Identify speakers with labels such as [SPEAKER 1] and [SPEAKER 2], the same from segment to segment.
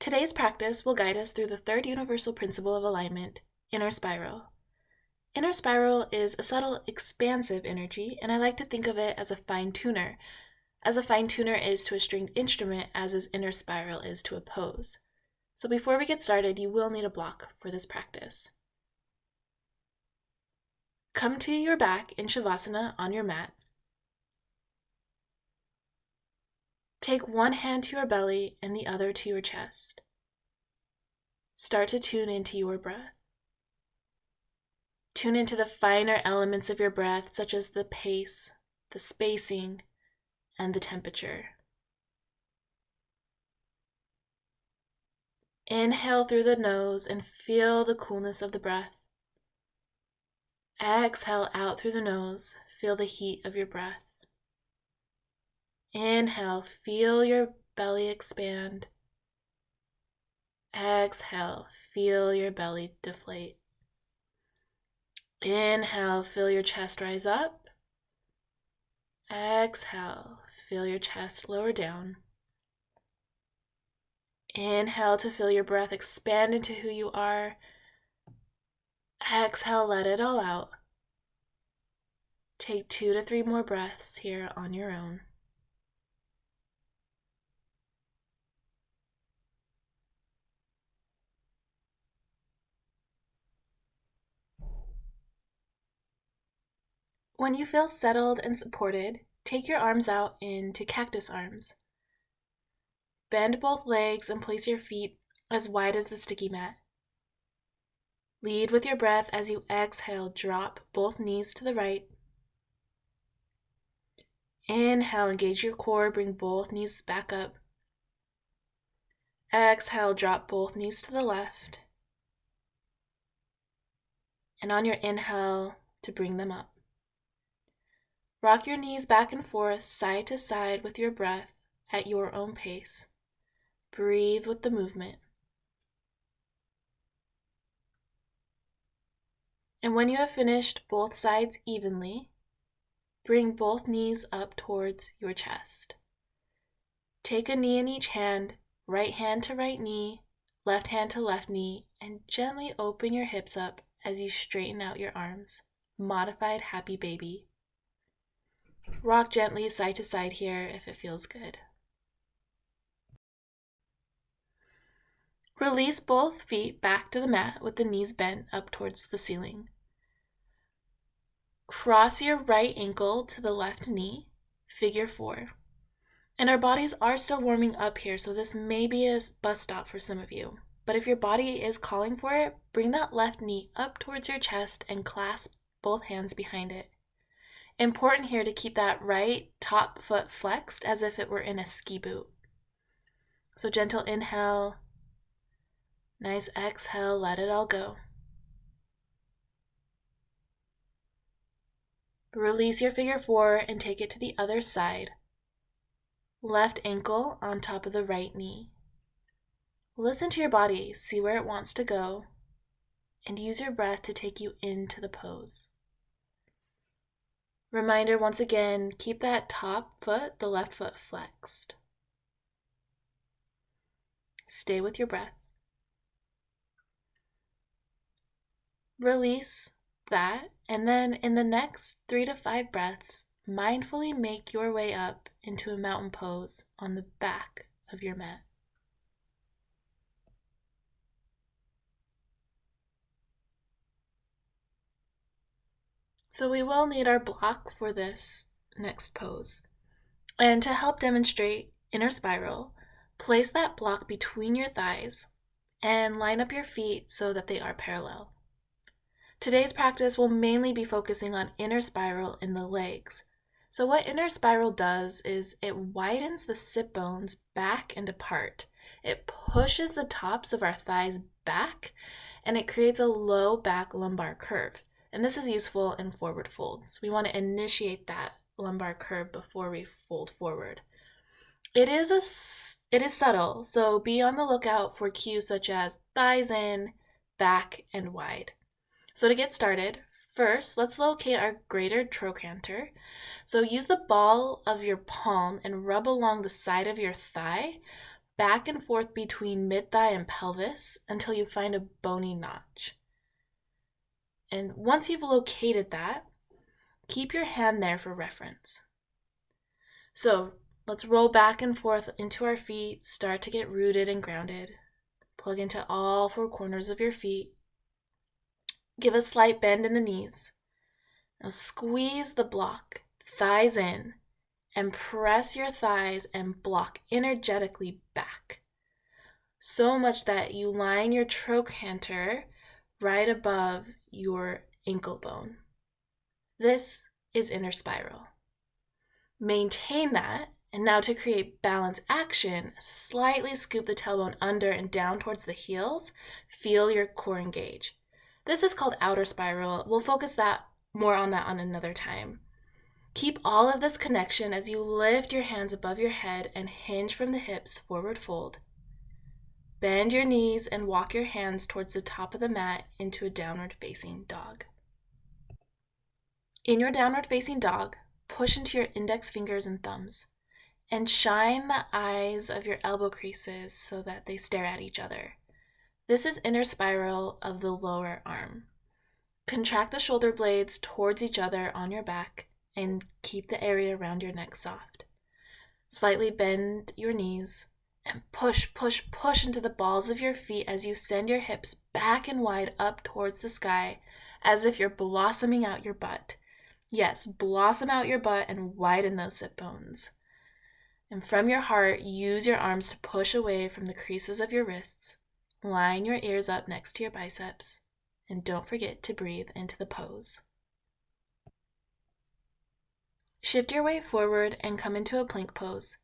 [SPEAKER 1] Today's practice will guide us through the third universal principle of alignment, inner spiral. Inner spiral is a subtle, expansive energy, and I like to think of it as a fine tuner, as a fine tuner is to a stringed instrument, as is inner spiral is to a pose. So before we get started, you will need a block for this practice. Come to your back in Shavasana on your mat. Take one hand to your belly and the other to your chest. Start to tune into your breath. Tune into the finer elements of your breath, such as the pace, the spacing, and the temperature. Inhale through the nose and feel the coolness of the breath. Exhale out through the nose, feel the heat of your breath. Inhale, feel your belly expand. Exhale, feel your belly deflate. Inhale, feel your chest rise up. Exhale, feel your chest lower down. Inhale to feel your breath expand into who you are. Exhale, let it all out. Take 2 to 3 more breaths here on your own. When you feel settled and supported, take your arms out into cactus arms. Bend both legs and place your feet as wide as the sticky mat. Lead with your breath as you exhale, drop both knees to the right. Inhale, engage your core, bring both knees back up. Exhale, drop both knees to the left. And on your inhale, to bring them up. Rock your knees back and forth, side to side with your breath at your own pace. Breathe with the movement. And when you have finished both sides evenly, bring both knees up towards your chest. Take a knee in each hand, right hand to right knee, left hand to left knee, and gently open your hips up as you straighten out your arms. Modified happy baby. Rock gently side to side here if it feels good. Release both feet back to the mat with the knees bent up towards the ceiling. Cross your right ankle to the left knee, figure 4. And our bodies are still warming up here, so this may be a bus stop for some of you. But if your body is calling for it, bring that left knee up towards your chest and clasp both hands behind it. Important here to keep that right top foot flexed as if it were in a ski boot. So gentle inhale, nice exhale, let it all go. Release your figure 4 and take it to the other side. Left ankle on top of the right knee. Listen to your body, see where it wants to go, and use your breath to take you into the pose. Reminder once again, keep that top foot, the left foot, flexed. Stay with your breath. Release that, and then in the next 3 to 5 breaths, mindfully make your way up into a mountain pose on the back of your mat. So we will need our block for this next pose. And to help demonstrate inner spiral, place that block between your thighs and line up your feet so that they are parallel. Today's practice will mainly be focusing on inner spiral in the legs. So what inner spiral does is it widens the sit bones back and apart. It pushes the tops of our thighs back, and it creates a low back lumbar curve. And this is useful in forward folds. We want to initiate that lumbar curve before we fold forward. It is subtle, so be on the lookout for cues such as thighs in, back, and wide. So to get started, first, let's locate our greater trochanter. So use the ball of your palm and rub along the side of your thigh, back and forth between mid-thigh and pelvis until you find a bony notch. And once you've located that, keep your hand there for reference. So let's roll back and forth into our feet, start to get rooted and grounded. Plug into all four corners of your feet. Give a slight bend in the knees. Now squeeze the block, thighs in, and press your thighs and block energetically back. So much that you line your trochanter right above your ankle bone. This is inner spiral. Maintain that, and now to create balance action, slightly scoop the tailbone under and down towards the heels. Feel your core engage. This is called outer spiral. We'll focus more on that on another time. Keep all of this connection as you lift your hands above your head and hinge from the hips, forward fold. Bend your knees and walk your hands towards the top of the mat into a downward facing dog. In your downward facing dog, push into your index fingers and thumbs and shine the eyes of your elbow creases so that they stare at each other. This is inner spiral of the lower arm. Contract the shoulder blades towards each other on your back and keep the area around your neck soft. Slightly bend your knees and push into the balls of your feet as you send your hips back and wide up towards the sky as if you're blossoming out your butt. Yes, blossom out your butt and widen those sit bones. And from your heart, use your arms to push away from the creases of your wrists. Line your ears up next to your biceps. And don't forget to breathe into the pose. Shift your weight forward and come into a plank pose.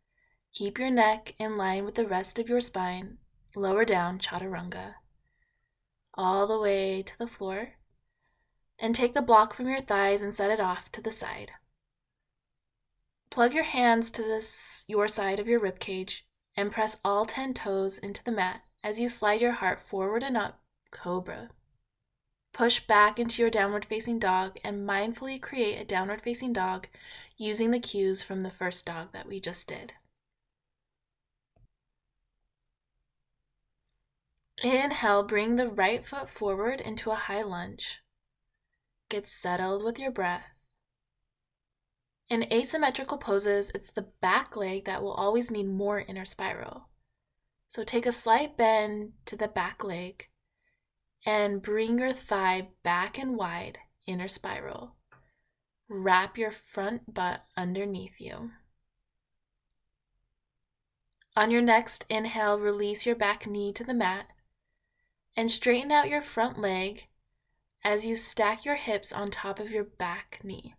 [SPEAKER 1] Keep your neck in line with the rest of your spine. Lower down, chaturanga. All the way to the floor. And take the block from your thighs and set it off to the side. Plug your hands to your side of your rib cage and press all 10 toes into the mat as you slide your heart forward and up, cobra. Push back into your downward facing dog and mindfully create a downward facing dog using the cues from the first dog that we just did. Inhale, bring the right foot forward into a high lunge. Get settled with your breath. In asymmetrical poses, it's the back leg that will always need more inner spiral. So take a slight bend to the back leg and bring your thigh back and wide, inner spiral. Wrap your front butt underneath you. On your next inhale, release your back knee to the mat and straighten out your front leg as you stack your hips on top of your back knee.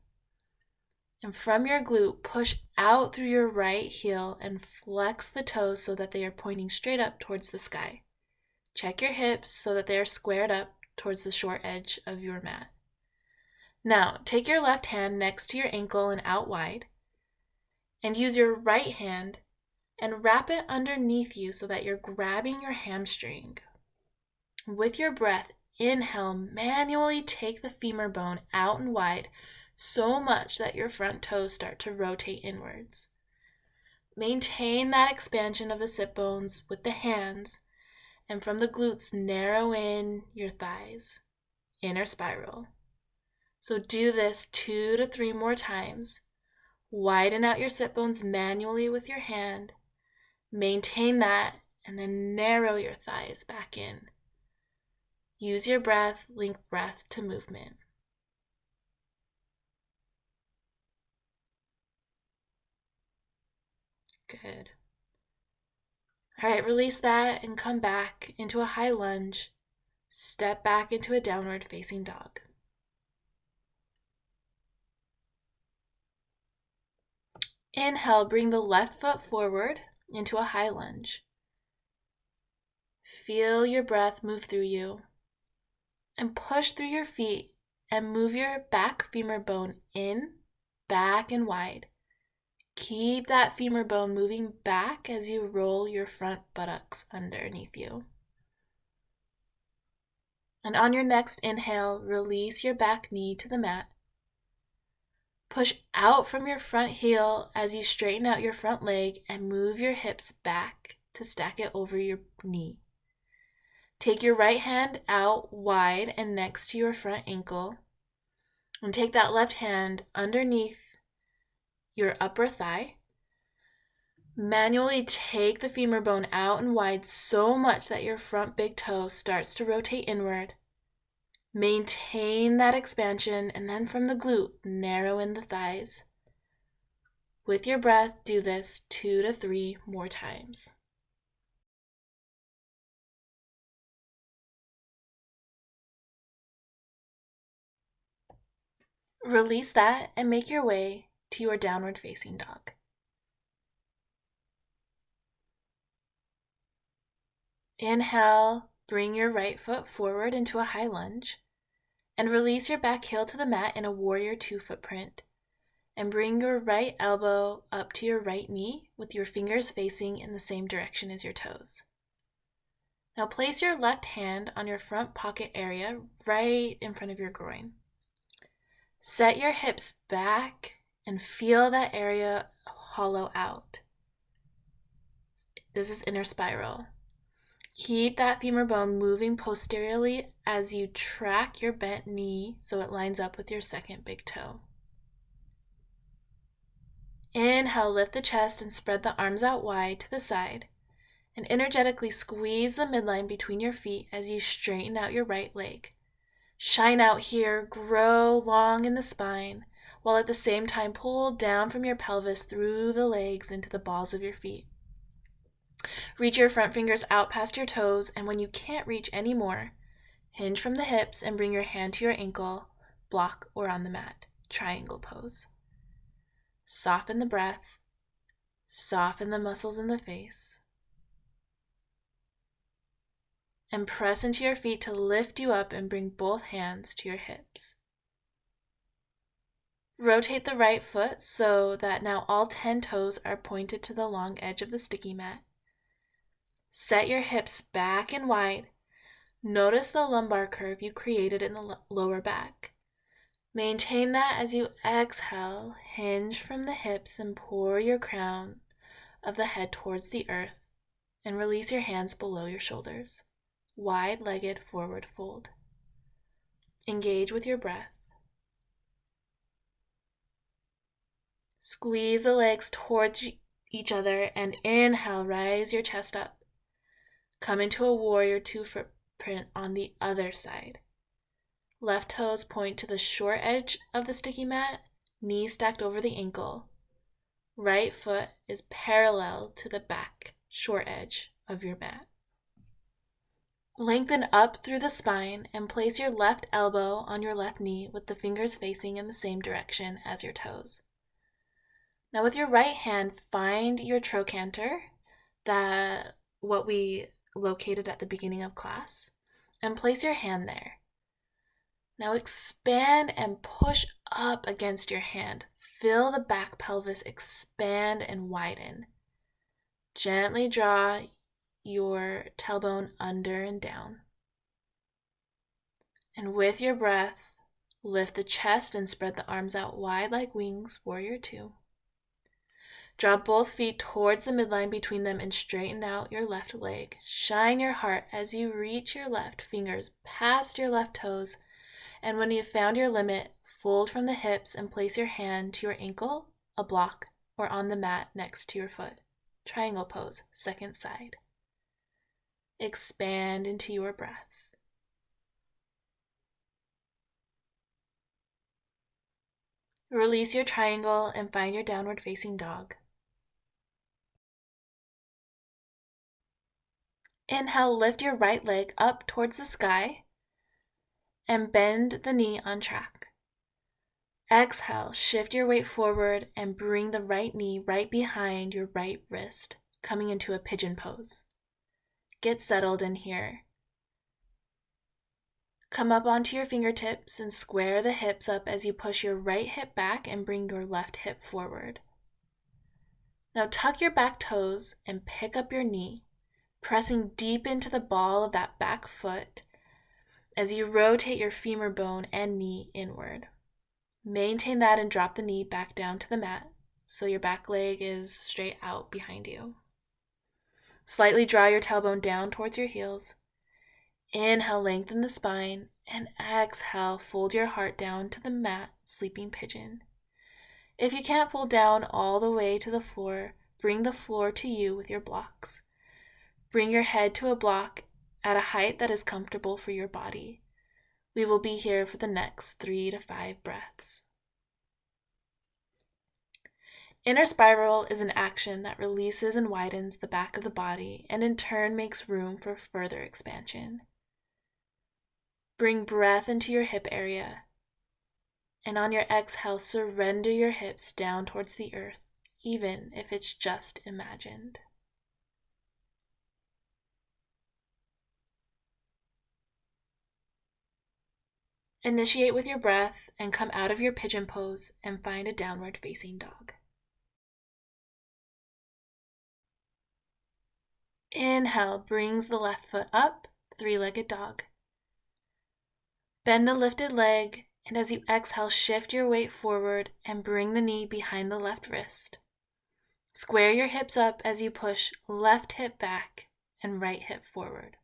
[SPEAKER 1] And from your glute, push out through your right heel and flex the toes so that they are pointing straight up towards the sky. Check your hips so that they are squared up towards the short edge of your mat. Now, take your left hand next to your ankle and out wide, and use your right hand and wrap it underneath you so that you're grabbing your hamstring. With your breath, inhale, manually take the femur bone out and wide so much that your front toes start to rotate inwards. Maintain that expansion of the sit bones with the hands, and from the glutes, narrow in your thighs, inner spiral. So do this 2 to 3 more times. Widen out your sit bones manually with your hand. Maintain that, and then narrow your thighs back in. Use your breath, link breath to movement. Good. All right, release that and come back into a high lunge. Step back into a downward facing dog. Inhale, bring the left foot forward into a high lunge. Feel your breath move through you and push through your feet and move your back femur bone in, back, and wide. Keep that femur bone moving back as you roll your front buttocks underneath you. And on your next inhale, release your back knee to the mat. Push out from your front heel as you straighten out your front leg and move your hips back to stack it over your knee. Take your right hand out wide and next to your front ankle, and take that left hand underneath your upper thigh. Manually take the femur bone out and wide so much that your front big toe starts to rotate inward. Maintain that expansion, and then from the glute, narrow in the thighs. With your breath, do this 2 to 3 more times. Release that and make your way to your downward facing dog. Inhale, bring your right foot forward into a high lunge, and release your back heel to the mat in a warrior 2 footprint. And bring your right elbow up to your right knee with your fingers facing in the same direction as your toes. Now place your left hand on your front pocket area right in front of your groin. Set your hips back and feel that area hollow out. This is inner spiral. Keep that femur bone moving posteriorly as you track your bent knee so it lines up with your second big toe. Inhale, lift the chest and spread the arms out wide to the side, and energetically squeeze the midline between your feet as you straighten out your right leg. Shine out here, grow long in the spine, while at the same time pull down from your pelvis through the legs into the balls of your feet. Reach your front fingers out past your toes, and when you can't reach anymore, hinge from the hips and bring your hand to your ankle, block, or on the mat. Triangle pose. Soften the breath. Soften the muscles in the face. And press into your feet to lift you up and bring both hands to your hips. Rotate the right foot so that now all 10 toes are pointed to the long edge of the sticky mat. Set your hips back and wide. Notice the lumbar curve you created in the lower back. Maintain that as you exhale, hinge from the hips and pour your crown of the head towards the earth, and release your hands below your shoulders. Wide-legged forward fold. Engage with your breath. Squeeze the legs towards each other and inhale, rise your chest up. Come into a warrior 2 footprint on the other side. Left toes point to the short edge of the sticky mat, knees stacked over the ankle. Right foot is parallel to the back short edge of your mat. Lengthen up through the spine and place your left elbow on your left knee with the fingers facing in the same direction as your toes. Now with your right hand, find your trochanter, what we located at the beginning of class, and place your hand there. Now expand and push up against your hand. Feel the back pelvis expand and widen. Gently draw your tailbone under and down. And with your breath, lift the chest and spread the arms out wide like wings, warrior 2. Draw both feet towards the midline between them and straighten out your left leg. Shine your heart as you reach your left fingers past your left toes, and when you've found your limit, fold from the hips and place your hand to your ankle, a block, or on the mat next to your foot. Triangle pose, second side. Expand into your breath. Release your triangle and find your downward facing dog. Inhale, lift your right leg up towards the sky and bend the knee on track. Exhale, shift your weight forward and bring the right knee right behind your right wrist, coming into a pigeon pose. Get settled in here. Come up onto your fingertips and square the hips up as you push your right hip back and bring your left hip forward. Now tuck your back toes and pick up your knee, pressing deep into the ball of that back foot as you rotate your femur bone and knee inward. Maintain that and drop the knee back down to the mat so your back leg is straight out behind you. Slightly draw your tailbone down towards your heels. Inhale, lengthen the spine, and exhale, fold your heart down to the mat, sleeping pigeon. If you can't fold down all the way to the floor, bring the floor to you with your blocks. Bring your head to a block at a height that is comfortable for your body. We will be here for the next 3 to 5 breaths. Inner spiral is an action that releases and widens the back of the body and in turn makes room for further expansion. Bring breath into your hip area, and on your exhale, surrender your hips down towards the earth, even if it's just imagined. Initiate with your breath and come out of your pigeon pose and find a downward facing dog. Inhale brings the left foot up, three-legged dog. Bend the lifted leg, and as you exhale, shift your weight forward and bring the knee behind the left wrist. Square your hips up as you push left hip back and right hip forward.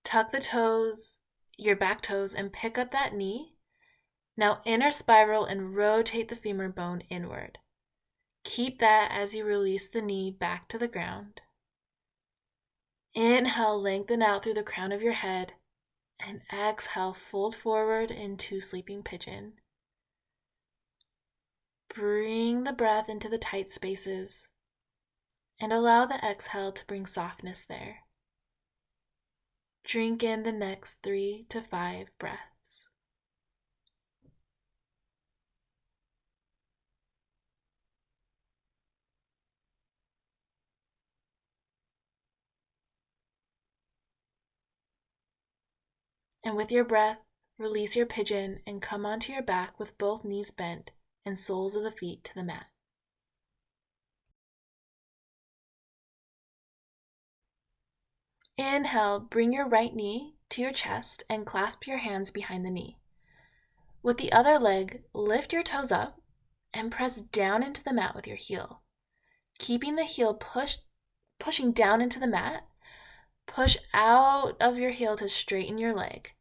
[SPEAKER 1] Tuck the toes, your back toes, and pick up that knee. Now inner spiral and rotate the femur bone inward. Keep that as you release the knee back to the ground. Inhale, lengthen out through the crown of your head, and exhale, fold forward into sleeping pigeon. Bring the breath into the tight spaces and allow the exhale to bring softness there. Drink in the next 3 to 5 breaths. And with your breath, release your pigeon and come onto your back with both knees bent and soles of the feet to the mat. Inhale, bring your right knee to your chest and clasp your hands behind the knee. With the other leg, lift your toes up and press down into the mat with your heel. Keeping the heel pushing down into the mat, push out of your heel to straighten your leg.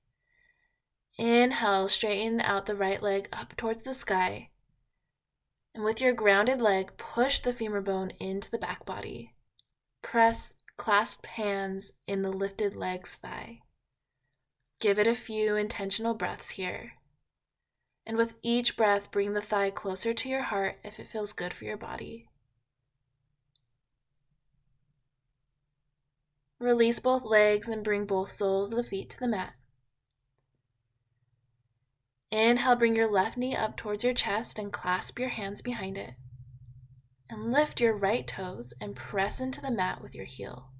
[SPEAKER 1] Inhale, straighten out the right leg up towards the sky. And with your grounded leg, push the femur bone into the back body. Press clasped hands in the lifted leg's thigh. Give it a few intentional breaths here. And with each breath, bring the thigh closer to your heart if it feels good for your body. Release both legs and bring both soles of the feet to the mat. Inhale, bring your left knee up towards your chest and clasp your hands behind it. And lift your right toes and press into the mat with your heel.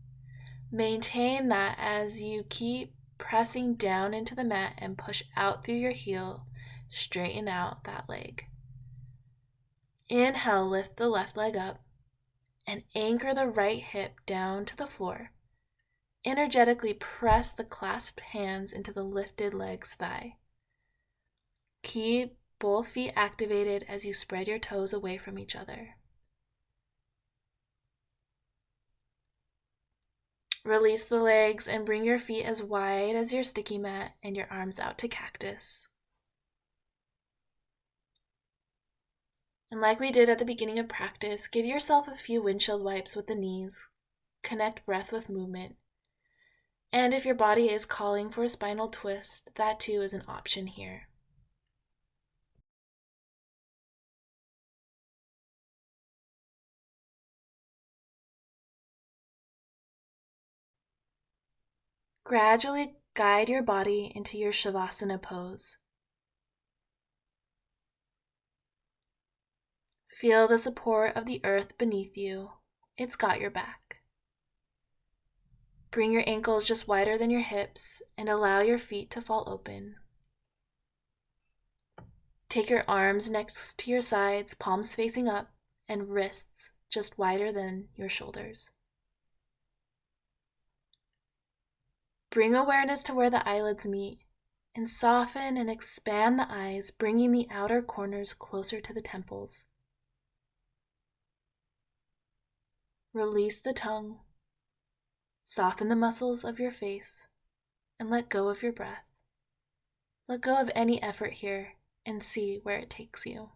[SPEAKER 1] Maintain that as you keep pressing down into the mat and push out through your heel, straighten out that leg. Inhale, lift the left leg up and anchor the right hip down to the floor. Energetically press the clasped hands into the lifted leg's thigh. Keep both feet activated as you spread your toes away from each other. Release the legs and bring your feet as wide as your sticky mat and your arms out to cactus. And like we did at the beginning of practice, give yourself a few windshield wipes with the knees. Connect breath with movement. And if your body is calling for a spinal twist, that too is an option here. Gradually guide your body into your Shavasana pose. Feel the support of the earth beneath you. It's got your back. Bring your ankles just wider than your hips and allow your feet to fall open. Take your arms next to your sides, palms facing up, and wrists just wider than your shoulders. Bring awareness to where the eyelids meet and soften and expand the eyes, bringing the outer corners closer to the temples. Release the tongue, soften the muscles of your face, and let go of your breath. Let go of any effort here and see where it takes you.